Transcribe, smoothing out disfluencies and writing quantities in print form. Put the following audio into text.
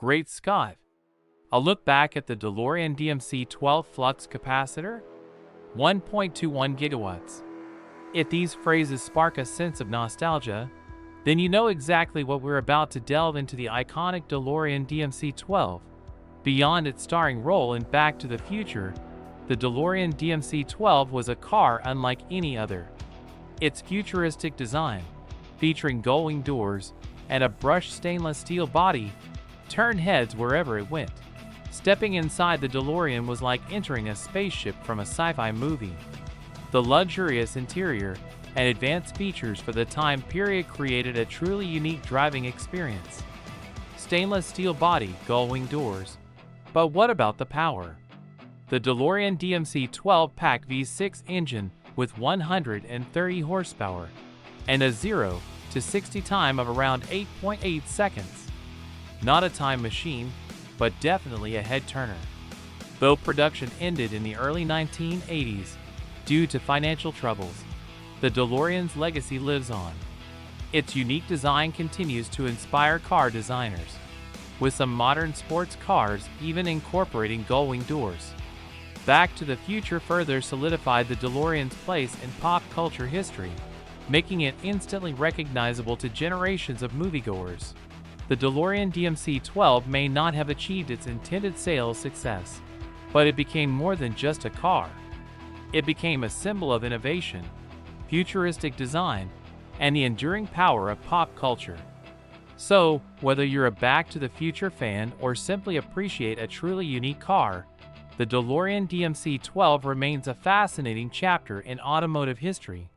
Great Scott! A look back at the DeLorean DMC-12 Flux Capacitor? 1.21 gigawatts. If these phrases spark a sense of nostalgia, then you know exactly what we're about to delve into the iconic DeLorean DMC-12. Beyond its starring role in Back to the Future, the DeLorean DMC-12 was a car unlike any other. Its futuristic design, featuring gullwing doors and a brushed stainless steel body, turned heads wherever it went. Stepping inside the DeLorean was like entering a spaceship from a sci-fi movie. The luxurious interior and advanced features for the time period created a truly unique driving experience. Stainless steel body, gullwing doors. But what about the power? The DeLorean DMC-12 packed V6 engine with 130 horsepower and a 0 to 60 time of around 8.8 seconds. Not a time machine, but definitely a head-turner. Though production ended in the early 1980s due to financial troubles, the DeLorean's legacy lives on. Its unique design continues to inspire car designers, with some modern sports cars even incorporating gullwing doors. Back to the Future further solidified the DeLorean's place in pop culture history, making it instantly recognizable to generations of moviegoers. The DeLorean DMC-12 may not have achieved its intended sales success, but it became more than just a car. It became a symbol of innovation, futuristic design, and the enduring power of pop culture. So, whether you're a Back to the Future fan or simply appreciate a truly unique car, the DeLorean DMC-12 remains a fascinating chapter in automotive history.